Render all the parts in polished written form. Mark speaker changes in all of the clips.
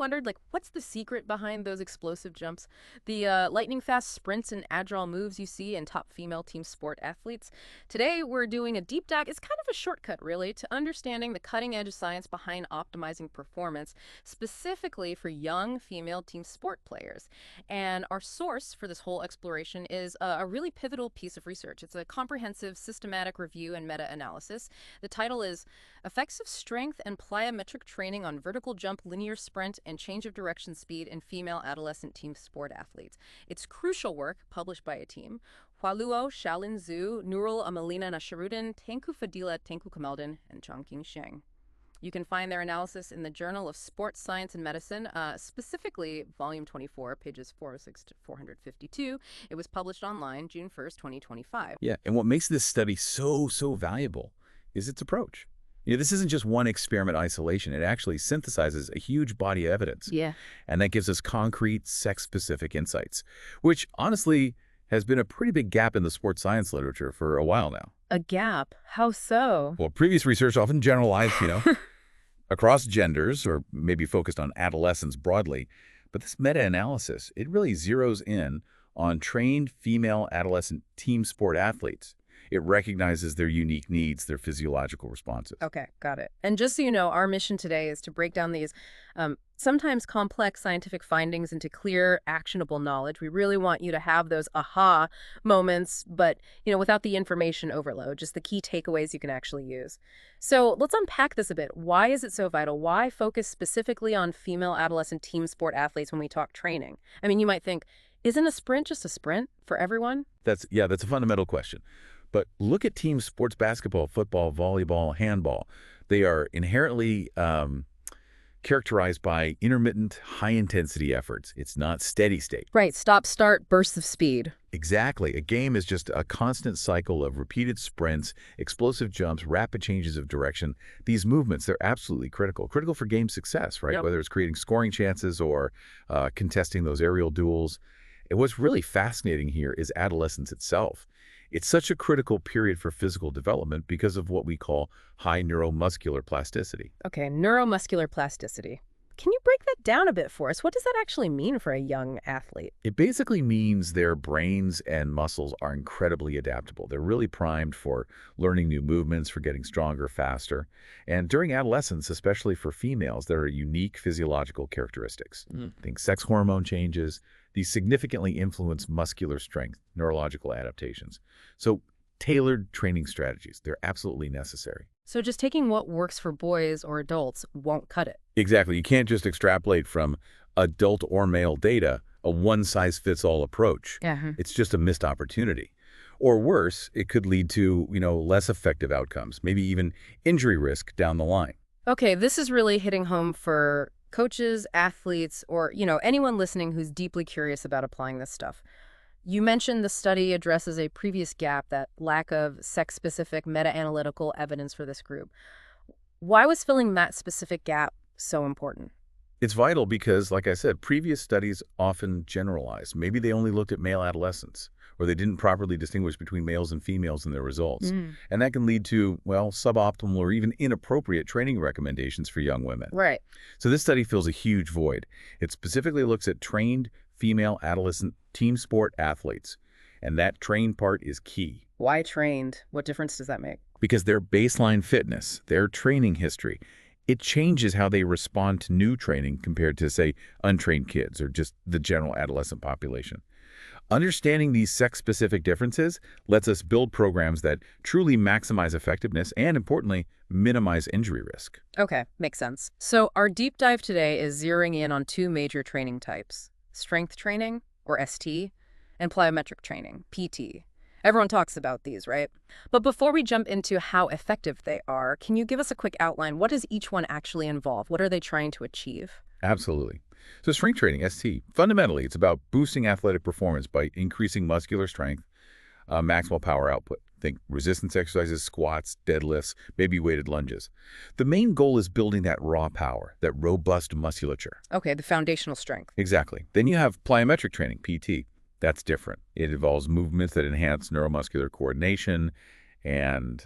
Speaker 1: wondered, like, what's the secret behind those explosive jumps? The lightning-fast sprints and agile moves you see in top female team sport athletes? Today, we're doing a deep dive. It's kind of a shortcut, really, to understanding the cutting-edge science behind optimizing performance, specifically for young female team sport players. And our source for this whole exploration is a really pivotal piece of research. It's a comprehensive, systematic review and meta-analysis. The title is Effects of Strength and Plyometric Training on Vertical Jump, Linear Sprint, and Change of Direction Speed in Female Adolescent Team Sport Athletes. It's crucial work published by a team. Hualuo, Xiaolin, Nurul, Amelina, Nasharuddin, Tengku, Fadilah, Tengku, Kamalden, and Changqing, Xiang. You can find their analysis in the Journal of Sports Science and Medicine, specifically Volume 24, pages 406 to 452. It was published online June 1st, 2025.
Speaker 2: Yeah, and what makes this study so valuable is its approach. This isn't just one experiment isolation. It actually synthesizes a huge body of evidence.
Speaker 1: Yeah.
Speaker 2: And that gives us concrete, sex-specific insights, which honestly has been a pretty big gap in the sports science literature for a while now.
Speaker 1: A gap? How so?
Speaker 2: Well, previous research often generalized, across genders or maybe focused on adolescents broadly. But this meta-analysis, it really zeroes in on trained female adolescent team sport athletes. It recognizes their unique needs, their physiological responses.
Speaker 1: Okay, got it. And just so you know, our mission today is to break down these sometimes complex scientific findings into clear, actionable knowledge. We really want you to have those aha moments, but, without the information overload, just the key takeaways you can actually use. So let's unpack this a bit. Why is it so vital? Why focus specifically on female adolescent team sport athletes when we talk training? I mean, you might think, isn't a sprint just a sprint for everyone?
Speaker 2: That's a fundamental question. But look at team sports: basketball, football, volleyball, handball. They are inherently characterized by intermittent, high-intensity efforts. It's not steady state.
Speaker 1: Right, stop-start bursts of speed.
Speaker 2: Exactly. A game is just a constant cycle of repeated sprints, explosive jumps, rapid changes of direction. These movements, they're absolutely critical for game success, right?
Speaker 1: Yep.
Speaker 2: Whether it's creating scoring chances or contesting those aerial duels. And what's really fascinating here is adolescence itself. It's such a critical period for physical development because of what we call high neuromuscular plasticity.
Speaker 1: Okay, neuromuscular plasticity. Can you break that down a bit for us? What does that actually mean for a young athlete?
Speaker 2: It basically means their brains and muscles are incredibly adaptable. They're really primed for learning new movements, for getting stronger faster. And during adolescence, especially for females, there are unique physiological characteristics. Think sex hormone changes. These significantly influence muscular strength, neurological adaptations. So tailored training strategies, they're absolutely necessary.
Speaker 1: So just taking what works for boys or adults won't cut it.
Speaker 2: Exactly. You can't just extrapolate from adult or male data a one-size-fits-all approach.
Speaker 1: Yeah.
Speaker 2: It's just a missed opportunity. Or worse, it could lead to, less effective outcomes, maybe even injury risk down the line.
Speaker 1: Okay, this is really hitting home for coaches, athletes, or, anyone listening who's deeply curious about applying this stuff. You mentioned the study addresses a previous gap, that lack of sex-specific meta-analytical evidence for this group. Why was filling that specific gap so important?
Speaker 2: It's vital because, like I said, previous studies often generalized. Maybe they only looked at male adolescents, or they didn't properly distinguish between males and females in their results. And that can lead to, suboptimal or even inappropriate training recommendations for young women.
Speaker 1: Right.
Speaker 2: So this study fills a huge void. It specifically looks at trained female adolescent team sport athletes, and that trained part is key.
Speaker 1: Why trained? What difference does that make?
Speaker 2: Because their baseline fitness, their training history, it changes how they respond to new training compared to, say, untrained kids or just the general adolescent population. Understanding these sex-specific differences lets us build programs that truly maximize effectiveness and, importantly, minimize injury risk.
Speaker 1: Okay, makes sense. So our deep dive today is zeroing in on two major training types: strength training, or ST, and plyometric training, PT. Everyone talks about these, right? But before we jump into how effective they are, can you give us a quick outline? What does each one actually involve? What are they trying to achieve?
Speaker 2: Absolutely. So strength training, ST, fundamentally, it's about boosting athletic performance by increasing muscular strength, maximal power output. Think resistance exercises, squats, deadlifts, maybe weighted lunges. The main goal is building that raw power, that robust musculature.
Speaker 1: Okay, the foundational strength.
Speaker 2: Exactly. Then you have plyometric training, PT. That's different. It involves movements that enhance neuromuscular coordination and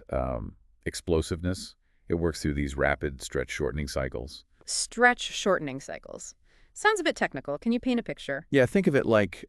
Speaker 2: explosiveness. It works through these rapid stretch shortening cycles.
Speaker 1: Stretch shortening cycles. Sounds a bit technical. Can you paint a picture?
Speaker 2: Yeah, think of it like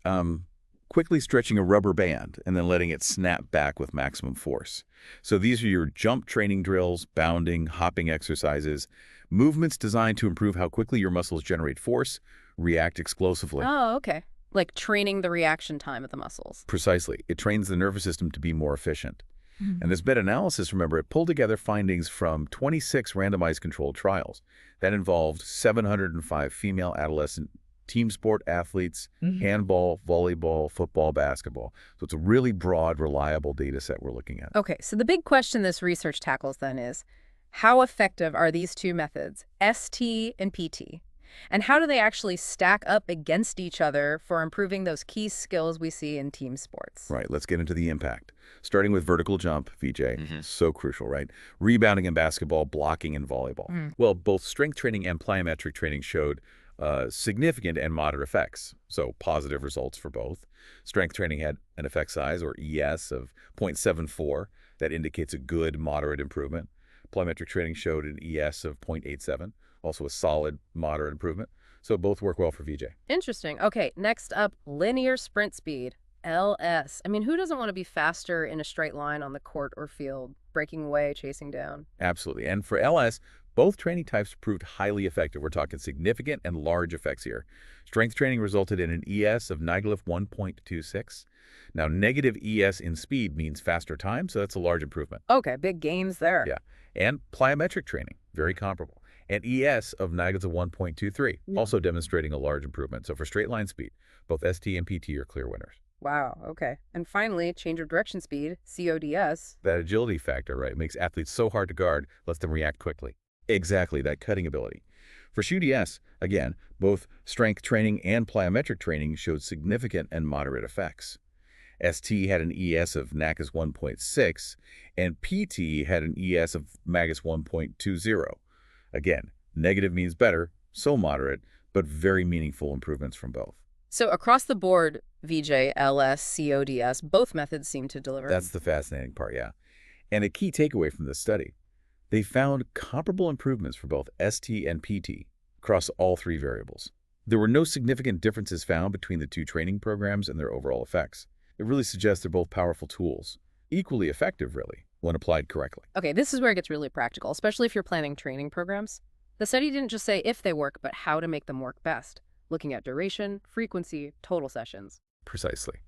Speaker 2: quickly stretching a rubber band and then letting it snap back with maximum force. So these are your jump training drills, bounding, hopping exercises, movements designed to improve how quickly your muscles generate force, react explosively.
Speaker 1: Oh, okay. Like training the reaction time of the muscles.
Speaker 2: Precisely. It trains the nervous system to be more efficient. And
Speaker 1: Mhm.
Speaker 2: this meta-analysis, remember, it pulled together findings from 26 randomized controlled trials that involved 705 female adolescent team sport athletes, handball, volleyball, football, basketball. So it's a really broad, reliable data set we're looking at.
Speaker 1: Okay, so the big question this research tackles then is, how effective are these two methods, ST and PT? And how do they actually stack up against each other for improving those key skills we see in team sports?
Speaker 2: Right, let's get into the impact. Starting with vertical jump, VJ, so crucial, right? Rebounding in basketball, blocking in volleyball. Well, both strength training and plyometric training showed significant and moderate effects, so positive results for both. Strength training had an effect size, or ES, of 0.74. That indicates a good, moderate improvement. Plyometric training showed an ES of 0.87, also a solid, moderate improvement. So both work well for VJ.
Speaker 1: Interesting. Okay, next up, linear sprint speed, LS. I mean, who doesn't want to be faster in a straight line on the court or field, breaking away, chasing down?
Speaker 2: Absolutely. And for LS, both training types proved highly effective. We're talking significant and large effects here. Strength training resulted in an ES of negative 1.26. Now, negative ES in speed means faster time, so that's a large improvement.
Speaker 1: Okay, big gains there.
Speaker 2: Yeah. And plyometric training, very comparable. An ES of negative 1.23, also demonstrating a large improvement. So for straight line speed, both ST and PT are clear winners.
Speaker 1: Wow, okay. And finally, change of direction speed, CODS.
Speaker 2: That agility factor, right, makes athletes so hard to guard, lets them react quickly. Exactly, that cutting ability. For SHUDS, again, both strength training and plyometric training showed significant and moderate effects. ST had an ES of NACS 1.6, and PT had an ES of MAGS 1.20. Again, negative means better, so moderate, but very meaningful improvements from both.
Speaker 1: So across the board, VJ, LS, CODS, both methods seem to deliver.
Speaker 2: That's the fascinating part, yeah. And a key takeaway from this study, they found comparable improvements for both ST and PT across all three variables. There were no significant differences found between the two training programs and their overall effects. It really suggests they're both powerful tools, equally effective, really, when applied correctly.
Speaker 1: Okay, this is where it gets really practical, especially if you're planning training programs. The study didn't just say if they work, but how to make them work best, looking at duration, frequency, total sessions.
Speaker 2: Precisely.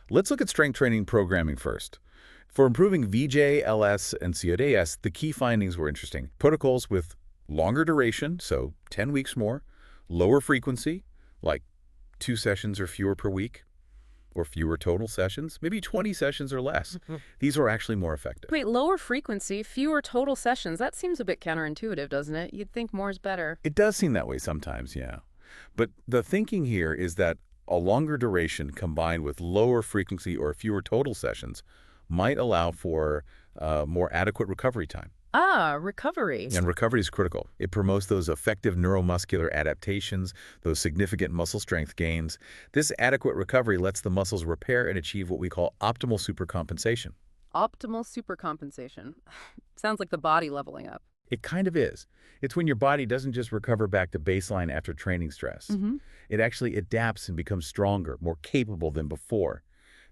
Speaker 2: Let's look at strength training programming first. For improving VJ, LS, and CODS, the key findings were interesting. Protocols with longer duration, so 10 weeks more, lower frequency, like 2 sessions or fewer per week, or fewer total sessions, maybe 20 sessions or less. These are actually more effective.
Speaker 1: Wait, lower frequency, fewer total sessions. That seems a bit counterintuitive, doesn't it? You'd think more is better.
Speaker 2: It does seem that way sometimes, yeah. But the thinking here is that a longer duration combined with lower frequency or fewer total sessions might allow for more adequate recovery time.
Speaker 1: Ah, recovery.
Speaker 2: And recovery is critical. It promotes those effective neuromuscular adaptations, those significant muscle strength gains. This adequate recovery lets the muscles repair and achieve what we call optimal supercompensation.
Speaker 1: Optimal supercompensation. Sounds like the body leveling up.
Speaker 2: It kind of is. It's when your body doesn't just recover back to baseline after training stress. It actually adapts and becomes stronger, more capable than before.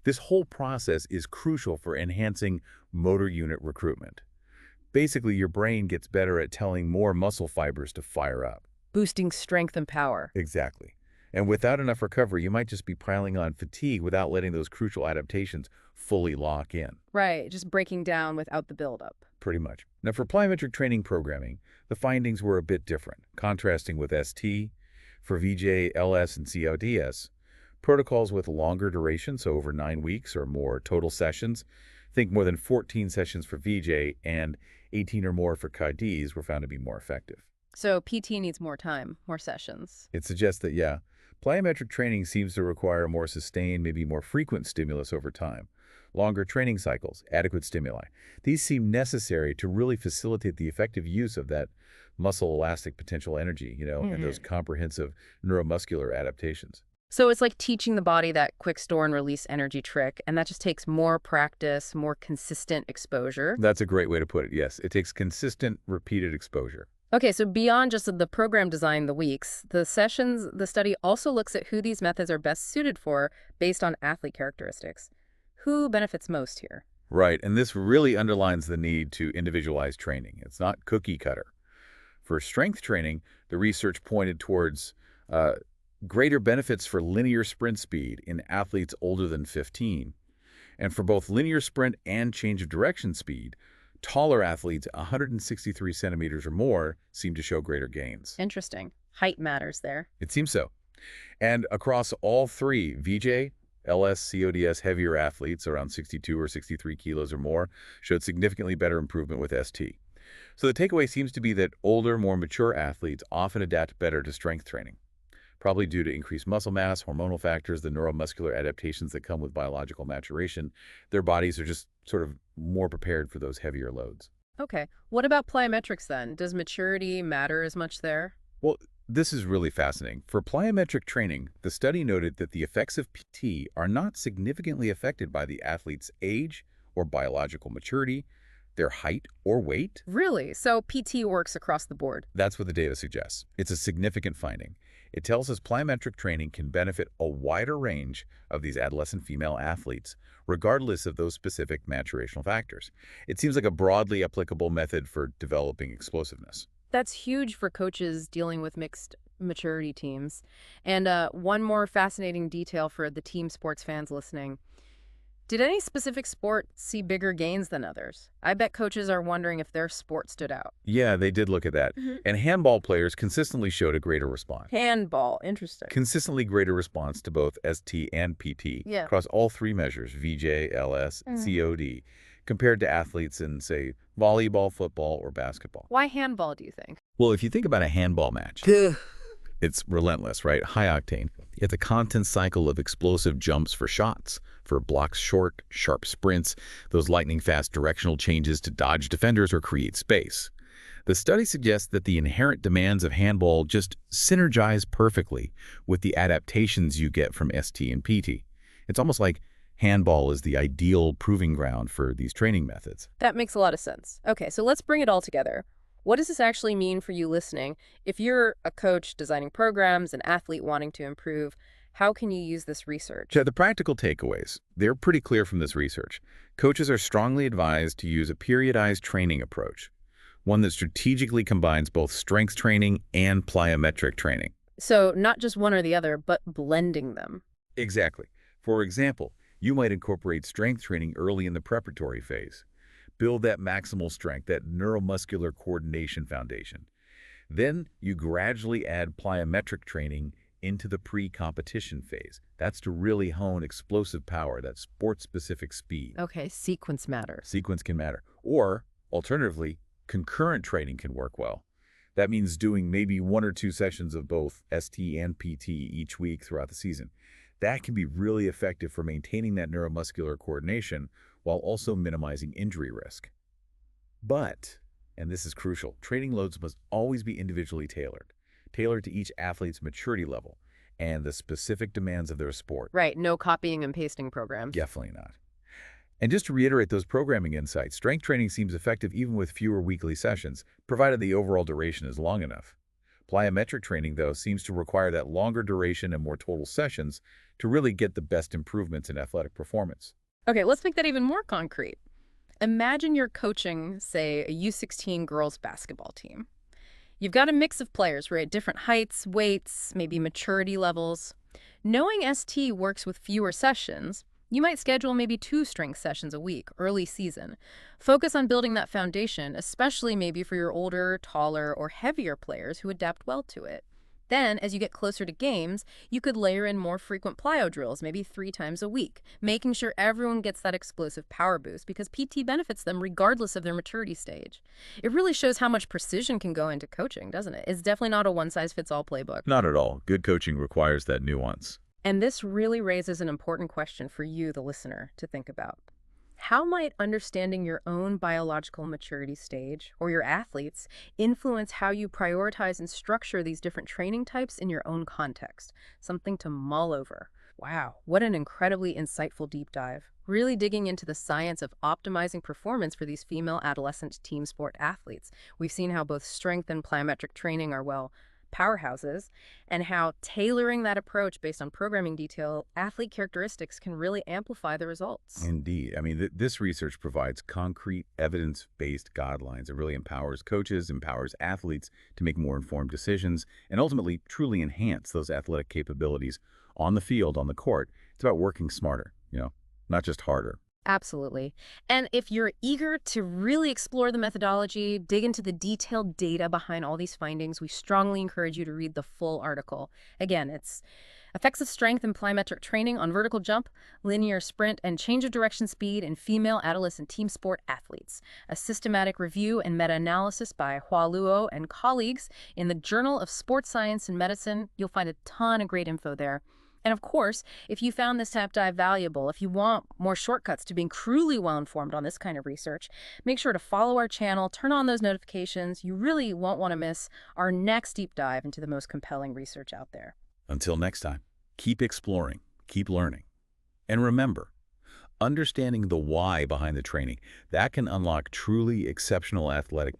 Speaker 2: This whole process is crucial for enhancing motor unit recruitment. Basically, your brain gets better at telling more muscle fibers to fire up.
Speaker 1: Boosting strength and power.
Speaker 2: Exactly. And without enough recovery, you might just be piling on fatigue without letting those crucial adaptations fully lock in.
Speaker 1: Right, just breaking down without the buildup.
Speaker 2: Pretty much. Now, for plyometric training programming, the findings were a bit different, contrasting with ST. For VJ, LS, and CODS, protocols with longer duration, so over 9 weeks or more total sessions, think more than 14 sessions for VJ and 18 or more for CODS were found to be more effective.
Speaker 1: So PT needs more time, more sessions.
Speaker 2: It suggests that, yeah, plyometric training seems to require more sustained, maybe more frequent stimulus over time. Longer training cycles, adequate stimuli. These seem necessary to really facilitate the effective use of that muscle elastic potential energy, and those comprehensive neuromuscular adaptations.
Speaker 1: So it's like teaching the body that quick store and release energy trick, and that just takes more practice, more consistent exposure.
Speaker 2: That's a great way to put it, yes. It takes consistent, repeated exposure.
Speaker 1: Okay, so beyond just the program design, the weeks, the sessions, the study also looks at who these methods are best suited for based on athlete characteristics. Who benefits most here?
Speaker 2: Right, and this really underlines the need to individualize training. It's not cookie cutter. For strength training, the research pointed towards uh, greater benefits for linear sprint speed in athletes older than 15. And for both linear sprint and change of direction speed, taller athletes 163 centimeters or more seem to show greater gains.
Speaker 1: Interesting. Height matters there.
Speaker 2: It seems so. And across all three, VJ, LS, CODS heavier athletes, around 62 or 63 kilos or more, showed significantly better improvement with ST. So the takeaway seems to be that older, more mature athletes often adapt better to strength training, probably due to increased muscle mass, hormonal factors, the neuromuscular adaptations that come with biological maturation. Their bodies are just sort of more prepared for those heavier loads.
Speaker 1: Okay. What about plyometrics then? Does maturity matter as much there?
Speaker 2: Well, this is really fascinating. For plyometric training, the study noted that the effects of PT are not significantly affected by the athlete's age or biological maturity, their height or weight.
Speaker 1: Really? So PT works across the board?
Speaker 2: That's what the data suggests. It's a significant finding. It tells us plyometric training can benefit a wider range of these adolescent female athletes, regardless of those specific maturational factors. It seems like a broadly applicable method for developing explosiveness.
Speaker 1: That's huge for coaches dealing with mixed maturity teams. And one more fascinating detail for the team sports fans listening. Did any specific sport see bigger gains than others? I bet coaches are wondering if their sport stood out.
Speaker 2: Yeah, they did look at that. And handball players consistently showed a greater response.
Speaker 1: Handball, interesting.
Speaker 2: Consistently greater response to both ST and PT
Speaker 1: Yeah.
Speaker 2: across all three measures, VJ, LS, COD, compared to athletes in, say, volleyball, football, or basketball.
Speaker 1: Why handball, do you think?
Speaker 2: Well, if you think about a handball match, it's relentless, right? High octane. It's a constant cycle of explosive jumps for shots, for blocks short, sharp sprints, those lightning-fast directional changes to dodge defenders or create space. The study suggests that the inherent demands of handball just synergize perfectly with the adaptations you get from ST and PT. It's almost like handball is the ideal proving ground for these training methods.
Speaker 1: That makes a lot of sense. Okay, so let's bring it all together. What does this actually mean for you listening? If you're a coach designing programs, an athlete wanting to improve, how can you use this research?
Speaker 2: So the practical takeaways, they're pretty clear from this research. Coaches are strongly advised to use a periodized training approach, one that strategically combines both strength training and plyometric training.
Speaker 1: So not just one or the other, but blending them.
Speaker 2: Exactly. For example, you might incorporate strength training early in the preparatory phase. Build that maximal strength, that neuromuscular coordination foundation. Then you gradually add plyometric training into the pre-competition phase. That's to really hone explosive power, that sport-specific speed.
Speaker 1: Okay, sequence matters.
Speaker 2: Sequence can matter. Or, alternatively, concurrent training can work well. That means doing maybe 1 or 2 sessions of both ST and PT each week throughout the season. That can be really effective for maintaining that neuromuscular coordination while also minimizing injury risk. But, and this is crucial, training loads must always be individually tailored to each athlete's maturity level and the specific demands of their sport.
Speaker 1: Right, no copying and pasting programs.
Speaker 2: Definitely not. And just to reiterate those programming insights, strength training seems effective even with fewer weekly sessions, provided the overall duration is long enough. Plyometric training, though, seems to require that longer duration and more total sessions to really get the best improvements in athletic performance.
Speaker 1: Okay, let's make that even more concrete. Imagine you're coaching, say, a U16 girls basketball team. You've got a mix of players, right? Different heights, weights, maybe maturity levels. Knowing ST works with fewer sessions, you might schedule maybe 2 strength sessions a week, early season. Focus on building that foundation, especially maybe for your older, taller, or heavier players who adapt well to it. Then, as you get closer to games, you could layer in more frequent plyo drills, maybe 3 times a week, making sure everyone gets that explosive power boost because PT benefits them regardless of their maturity stage. It really shows how much precision can go into coaching, doesn't it? It's definitely not a one-size-fits-all playbook.
Speaker 2: Not at all. Good coaching requires that nuance.
Speaker 1: And this really raises an important question for you, the listener, to think about. How might understanding your own biological maturity stage, or your athletes, influence how you prioritize and structure these different training types in your own context? Something to mull over. Wow, what an incredibly insightful deep dive. Really digging into the science of optimizing performance for these female adolescent team sport athletes. We've seen how both strength and plyometric training are, well, powerhouses, and how tailoring that approach based on programming detail, athlete characteristics can really amplify the results.
Speaker 2: Indeed. I mean, this research provides concrete, evidence-based guidelines. It really empowers coaches, empowers athletes to make more informed decisions, and ultimately truly enhance those athletic capabilities on the field, on the court. It's about working smarter, not just harder.
Speaker 1: Absolutely. And if you're eager to really explore the methodology, dig into the detailed data behind all these findings, we strongly encourage you to read the full article. Again, it's Effects of Strength and Plyometric Training on Vertical Jump, Linear Sprint, and Change of Direction Speed in Female Adolescent Team Sport Athletes, a systematic review and meta-analysis by Hua Luo and colleagues in the Journal of Sports Science and Medicine. You'll find a ton of great info there. And of course, if you found this tap dive valuable, if you want more shortcuts to being truly well-informed on this kind of research, make sure to follow our channel, turn on those notifications. You really won't want to miss our next deep dive into the most compelling research out there.
Speaker 2: Until next time, keep exploring, keep learning. And remember, understanding the why behind the training, that can unlock truly exceptional athletic